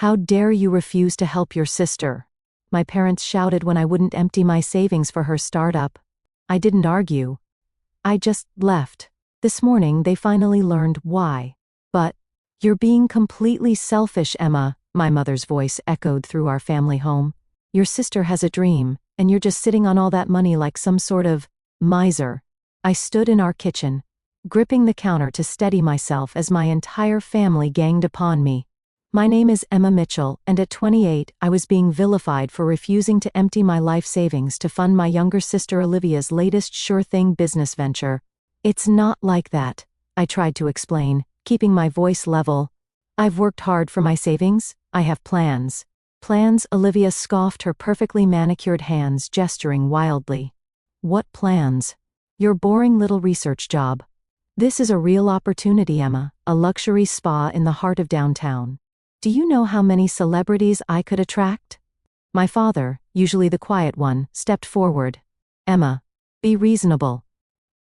How dare you refuse to help your sister? My parents shouted when I wouldn't empty my savings for her startup. I didn't argue. I just left. This morning they finally learned why. But, you're being completely selfish, Emma, my mother's voice echoed through our family home. Your sister has a dream, and you're just sitting on all that money like some sort of miser. I stood in our kitchen, gripping the counter to steady myself as my entire family ganged upon me. My name is Emma Mitchell, and at 28, I was being vilified for refusing to empty my life savings to fund my younger sister Olivia's latest sure-thing business venture. It's not like that, I tried to explain, keeping my voice level. I've worked hard for my savings. I have plans. Plans? Olivia scoffed, her perfectly manicured hands gesturing wildly. What plans? Your boring little research job. This is a real opportunity, Emma, a luxury spa in the heart of downtown. Do you know how many celebrities I could attract? My father, usually the quiet one, stepped forward. Emma, be reasonable.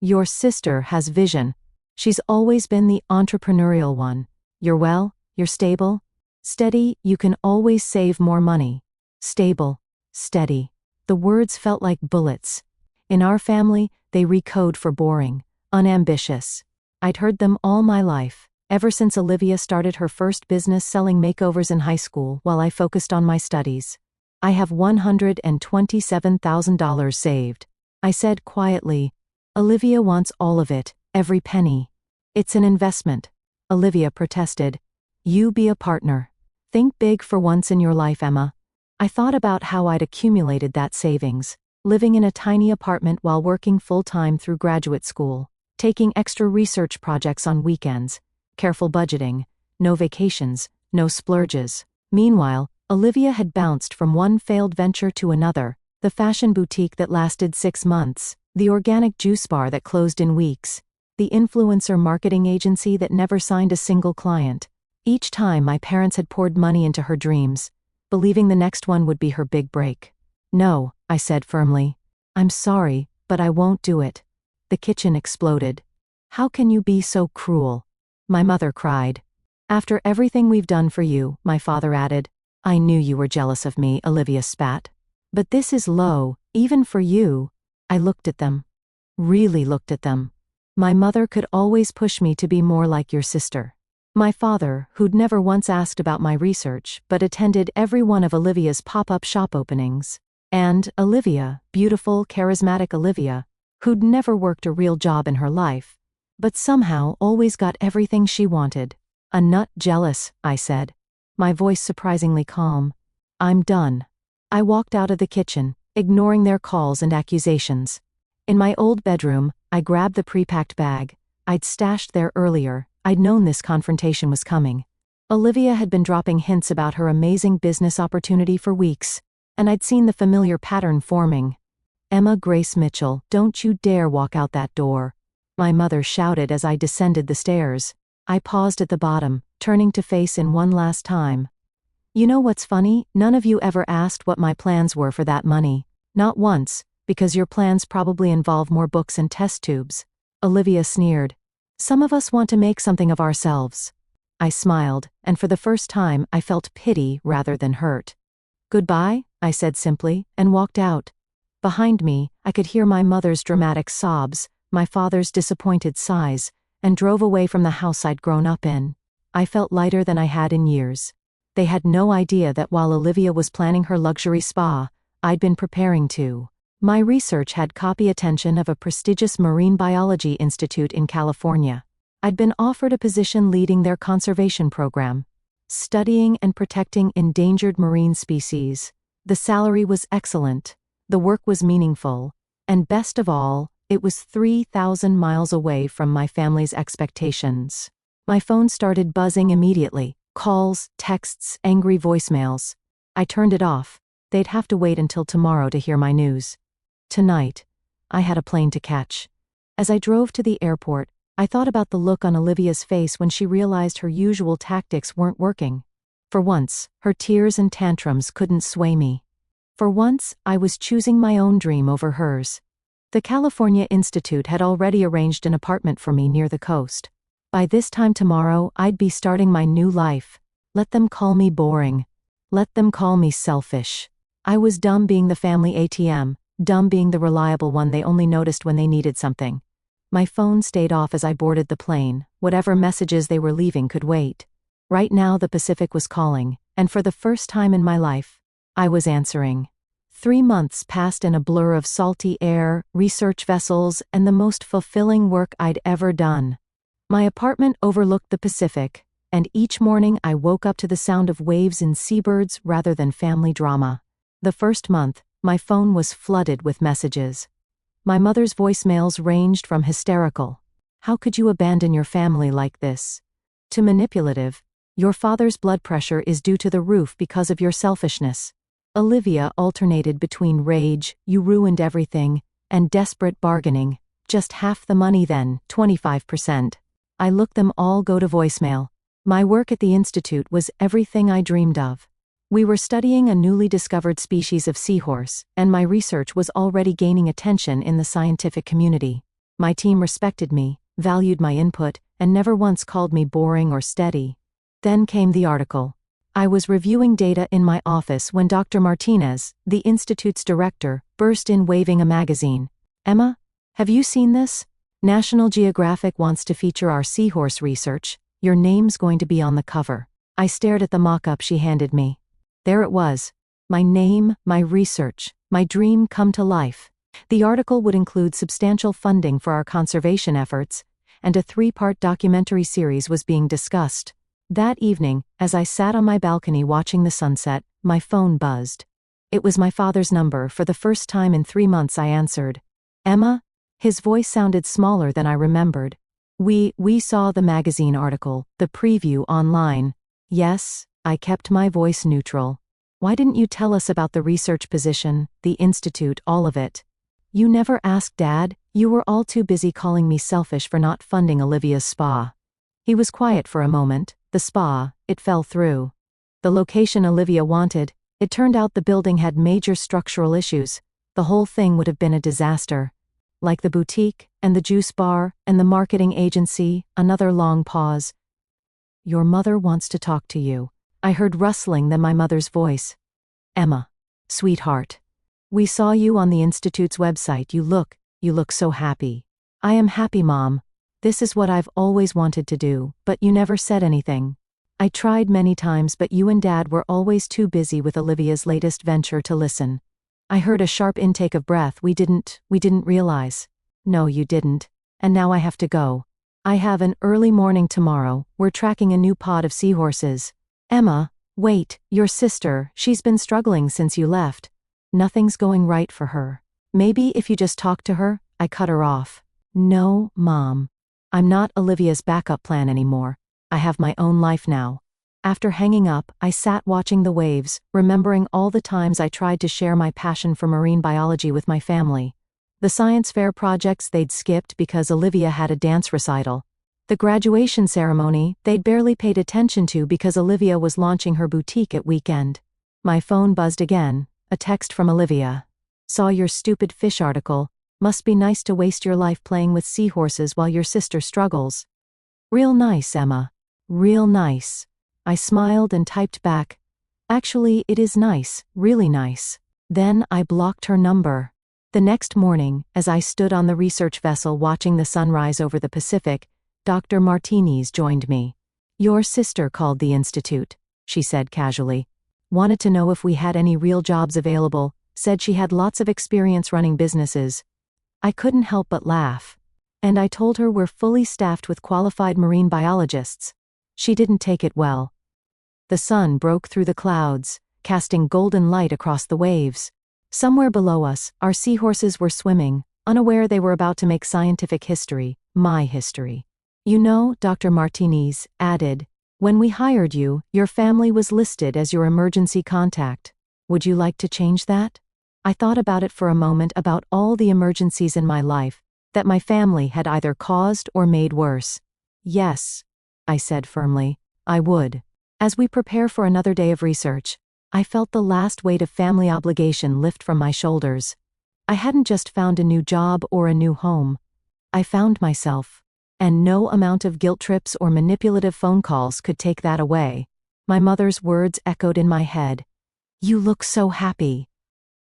Your sister has vision. She's always been the entrepreneurial one. You're stable, steady, you can always save more money. Stable, steady. The words felt like bullets. In our family, they recode for boring, unambitious. I'd heard them all my life, ever since Olivia started her first business selling makeovers in high school while I focused on my studies. I have $127,000 saved, I said quietly. Olivia wants all of it, every penny. It's an investment, Olivia protested. You be a partner. Think big for once in your life, Emma. I thought about how I'd accumulated that savings, living in a tiny apartment while working full-time through graduate school, taking extra research projects on weekends, careful budgeting, no vacations, no splurges. Meanwhile, Olivia had bounced from one failed venture to another, the fashion boutique that lasted 6 months, the organic juice bar that closed in weeks, the influencer marketing agency that never signed a single client. Each time my parents had poured money into her dreams, believing the next one would be her big break. No, I said firmly. I'm sorry, but I won't do it. The kitchen exploded. How can you be so cruel? My mother cried. After everything we've done for you, my father added. I knew you were jealous of me, Olivia spat. But this is low, even for you. I looked at them. Really looked at them. My mother could always push me to be more like your sister. My father, who'd never once asked about my research but attended every one of Olivia's pop-up shop openings. And Olivia, beautiful, charismatic Olivia, who'd never worked a real job in her life, but somehow always got everything she wanted. A nut jealous, I said, my voice surprisingly calm. I'm done. I walked out of the kitchen, ignoring their calls and accusations. In my old bedroom, I grabbed the pre-packed bag I'd stashed there earlier. I'd known this confrontation was coming. Olivia had been dropping hints about her amazing business opportunity for weeks, and I'd seen the familiar pattern forming. Emma Grace Mitchell, don't you dare walk out that door, my mother shouted as I descended the stairs. I paused at the bottom, turning to face in one last time. You know what's funny? None of you ever asked what my plans were for that money. Not once, because your plans probably involve more books and test tubes. Olivia sneered. Some of us want to make something of ourselves. I smiled, and for the first time I felt pity rather than hurt. Goodbye, I said simply, and walked out. Behind me, I could hear my mother's dramatic sobs, my father's disappointed sighs, and drove away from the house I'd grown up in. I felt lighter than I had in years. They had no idea that while Olivia was planning her luxury spa, I'd been preparing to. My research had copy attention of a prestigious marine biology institute in California. I'd been offered a position leading their conservation program, studying and protecting endangered marine species. The salary was excellent, the work was meaningful, and best of all, it was 3,000 miles away from my family's expectations. My phone started buzzing immediately. Calls, texts, angry voicemails. I turned it off. They'd have to wait until tomorrow to hear my news. Tonight, I had a plane to catch. As I drove to the airport, I thought about the look on Olivia's face when she realized her usual tactics weren't working. For once, her tears and tantrums couldn't sway me. For once, I was choosing my own dream over hers. The California Institute had already arranged an apartment for me near the coast. By this time tomorrow, I'd be starting my new life, Let them call me boring. Let them call me selfish. I was dumb being the family ATM, dumb being the reliable one they only noticed when they needed something. My phone stayed off as I boarded the plane. Whatever messages they were leaving could wait. Right now the Pacific was calling, and for the first time in my life, I was answering. 3 months passed in a blur of salty air, research vessels, and the most fulfilling work I'd ever done. My apartment overlooked the Pacific, and each morning I woke up to the sound of waves and seabirds rather than family drama. The first month, my phone was flooded with messages. My mother's voicemails ranged from hysterical, "How could you abandon your family like this?" to manipulative, "Your father's blood pressure is due to the roof because of your selfishness." Olivia alternated between rage, "You ruined everything," and desperate bargaining, "Just half the money then, 25%. I looked them all go to voicemail. My work at the Institute was everything I dreamed of. We were studying a newly discovered species of seahorse, and my research was already gaining attention in the scientific community. My team respected me, valued my input, and never once called me boring or steady. Then came the article. I was reviewing data in my office when Dr. Martinez, the Institute's director, burst in waving a magazine. "Emma, have you seen this? National Geographic wants to feature our seahorse research. Your name's going to be on the cover." I stared at the mock-up she handed me. There it was. My name, my research, my dream come to life. The article would include substantial funding for our conservation efforts, and a 3-part documentary series was being discussed. That evening, as I sat on my balcony watching the sunset, my phone buzzed. It was my father's number. For the first time in 3 months I answered. "Emma?" His voice sounded smaller than I remembered. We saw the magazine article, the preview online." "Yes." I kept my voice neutral. "Why didn't you tell us about the research position, the institute, all of it?" "You never asked Dad. You were all too busy calling me selfish for not funding Olivia's spa." He was quiet for a moment. The spa, it fell through. The location Olivia wanted, it turned out the building had major structural issues. The whole thing would have been a disaster. Like the boutique, and the juice bar, and the marketing agency. Another long pause. "Your mother wants to talk to you." I heard rustling, then my mother's voice. "Emma. Sweetheart. We saw you on the Institute's website. You look so happy." "I am happy, Mom. This is what I've always wanted to do, but you never said anything." "I tried many times, but you and Dad were always too busy with Olivia's latest venture to listen." I heard a sharp intake of breath. We didn't realize." "No, you didn't. And now I have to go. I have an early morning tomorrow. We're tracking a new pod of seahorses." "Emma, wait, your sister, she's been struggling since you left." "Nothing's going right for her. Maybe if you just talk to her." I cut her off. "No, Mom. I'm not Olivia's backup plan anymore. I have my own life now." After hanging up, I sat watching the waves, remembering all the times I tried to share my passion for marine biology with my family. The science fair projects they'd skipped because Olivia had a dance recital. The graduation ceremony they'd barely paid attention to because Olivia was launching her boutique at weekend. My phone buzzed again, a text from Olivia. "Saw your stupid fish article. Must be nice to waste your life playing with seahorses while your sister struggles." "Real nice, Emma. Real nice." I smiled and typed back, "Actually, it is nice, really nice." Then I blocked her number. The next morning, as I stood on the research vessel watching the sunrise over the Pacific, Dr. Martinez joined me. "Your sister called the Institute," she said casually. "Wanted to know if we had any real jobs available, said she had lots of experience running businesses." I couldn't help but laugh. And I told her we're fully staffed with qualified marine biologists. She didn't take it well. The sun broke through the clouds, casting golden light across the waves. Somewhere below us, our seahorses were swimming, unaware they were about to make scientific history, my history. "You know," Dr. Martinez added, "when we hired you, your family was listed as your emergency contact. Would you like to change that?" I thought about it for a moment, about all the emergencies in my life that my family had either caused or made worse. "Yes," I said firmly, "I would." As we prepare for another day of research, I felt the last weight of family obligation lift from my shoulders. I hadn't just found a new job or a new home. I found myself. And no amount of guilt trips or manipulative phone calls could take that away. My mother's words echoed in my head. You look so happy.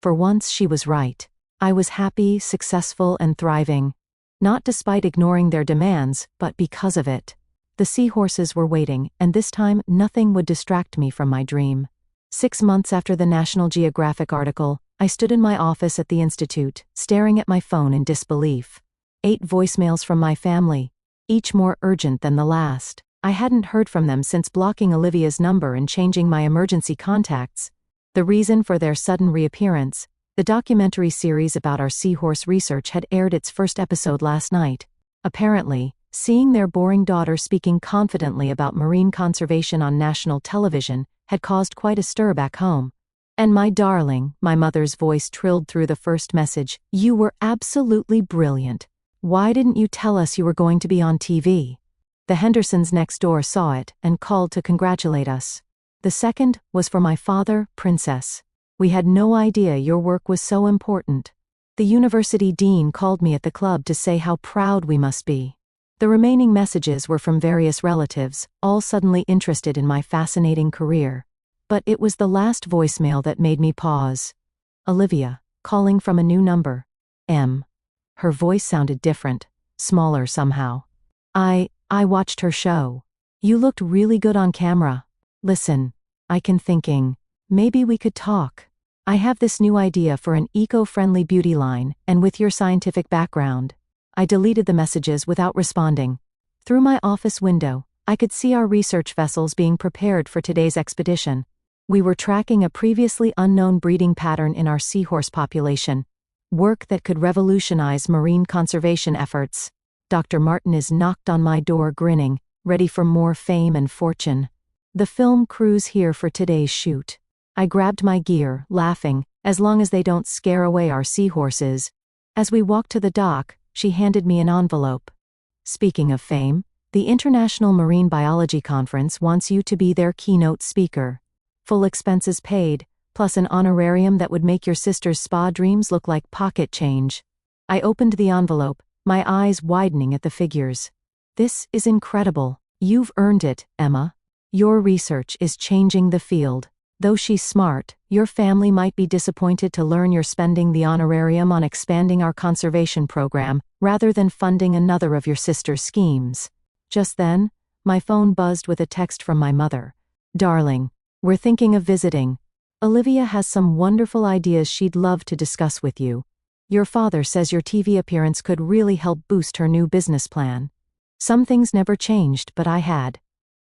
For once she was right. I was happy, successful, and thriving. Not despite ignoring their demands, but because of it. The seahorses were waiting, and this time nothing would distract me from my dream. 6 months after the National Geographic article, I stood in my office at the Institute, staring at my phone in disbelief. 8 voicemails from my family, each more urgent than the last. I hadn't heard from them since blocking Olivia's number and changing my emergency contacts. The reason for their sudden reappearance: the documentary series about our seahorse research had aired its first episode last night. Apparently, seeing their boring daughter speaking confidently about marine conservation on national television had caused quite a stir back home. And my darling, my mother's voice trilled through the first message, you were absolutely brilliant. Why didn't you tell us you were going to be on TV? The Hendersons next door saw it and called to congratulate us. The second was for my father, Princess. We had no idea your work was so important. The university dean called me at the club to say how proud we must be. The remaining messages were from various relatives, all suddenly interested in my fascinating career. But it was the last voicemail that made me pause. Olivia, calling from a new number. M. Her voice sounded different, smaller somehow. I watched her show. You looked really good on camera. Listen, I can thinking, maybe we could talk. I have this new idea for an eco-friendly beauty line, and with your scientific background. I deleted the messages without responding. Through my office window, I could see our research vessels being prepared for today's expedition. We were tracking a previously unknown breeding pattern in our seahorse population, work that could revolutionize marine conservation efforts. Dr. Martinez knocked on my door grinning, ready for more fame and fortune. The film crew's here for today's shoot. I grabbed my gear, laughing, as long as they don't scare away our seahorses. As we walked to the dock, she handed me an envelope. Speaking of fame, the International Marine Biology Conference wants you to be their keynote speaker. Full expenses paid, plus an honorarium that would make your sister's spa dreams look like pocket change. I opened the envelope, my eyes widening at the figures. This is incredible. You've earned it, Emma. Your research is changing the field. Though she's smart, your family might be disappointed to learn you're spending the honorarium on expanding our conservation program, rather than funding another of your sister's schemes. Just then, my phone buzzed with a text from my mother. Darling, we're thinking of visiting. Olivia has some wonderful ideas she'd love to discuss with you. Your father says your TV appearance could really help boost her new business plan. Some things never changed, but I had.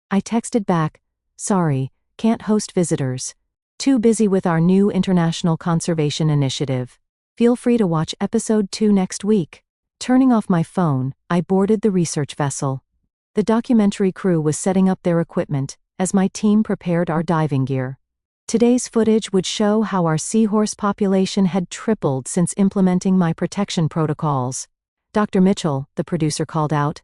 I texted back, sorry, can't host visitors. Too busy with our new international conservation initiative. Feel free to watch episode 2 next week. Turning off my phone, I boarded the research vessel. The documentary crew was setting up their equipment, as my team prepared our diving gear. Today's footage would show how our seahorse population had tripled since implementing my protection protocols. Dr. Mitchell, the producer called out,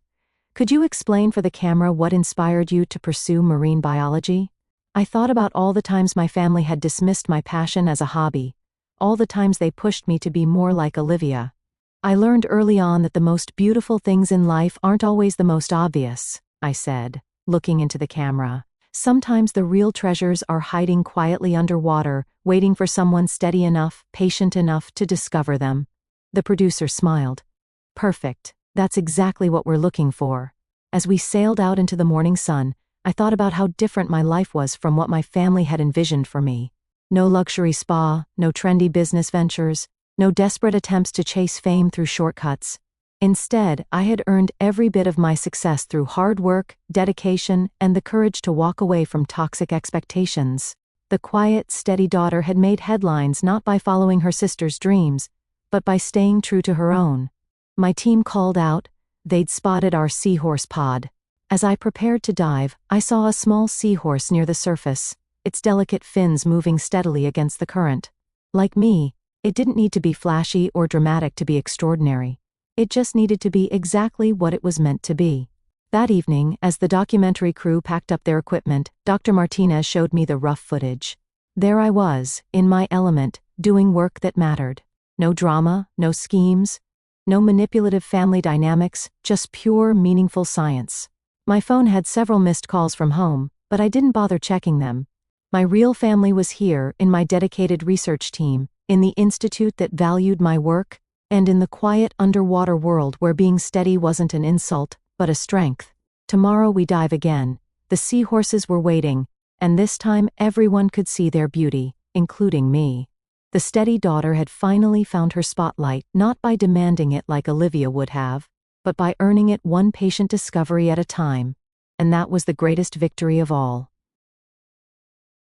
could you explain for the camera what inspired you to pursue marine biology? I thought about all the times my family had dismissed my passion as a hobby, all the times they pushed me to be more like Olivia. I learned early on that the most beautiful things in life aren't always the most obvious, I said, looking into the camera. Sometimes the real treasures are hiding quietly underwater, waiting for someone steady enough, patient enough to discover them. The producer smiled. Perfect. That's exactly what we're looking for. As we sailed out into the morning sun, I thought about how different my life was from what my family had envisioned for me. No luxury spa, no trendy business ventures, no desperate attempts to chase fame through shortcuts. Instead, I had earned every bit of my success through hard work, dedication, and the courage to walk away from toxic expectations. The quiet, steady daughter had made headlines not by following her sister's dreams, but by staying true to her own. My team called out. They'd spotted our seahorse pod. As I prepared to dive, I saw a small seahorse near the surface, its delicate fins moving steadily against the current. Like me, it didn't need to be flashy or dramatic to be extraordinary. It just needed to be exactly what it was meant to be. That evening, as the documentary crew packed up their equipment, Dr. Martinez showed me the rough footage. There I was, in my element, doing work that mattered. No drama, no schemes, no manipulative family dynamics, just pure, meaningful science. My phone had several missed calls from home, but I didn't bother checking them. My real family was here, in my dedicated research team, in the institute that valued my work, and in the quiet underwater world where being steady wasn't an insult, but a strength. Tomorrow we dive again. The seahorses were waiting, and this time everyone could see their beauty, including me. The steady daughter had finally found her spotlight, not by demanding it like Olivia would have, but by earning it one patient discovery at a time. And that was the greatest victory of all.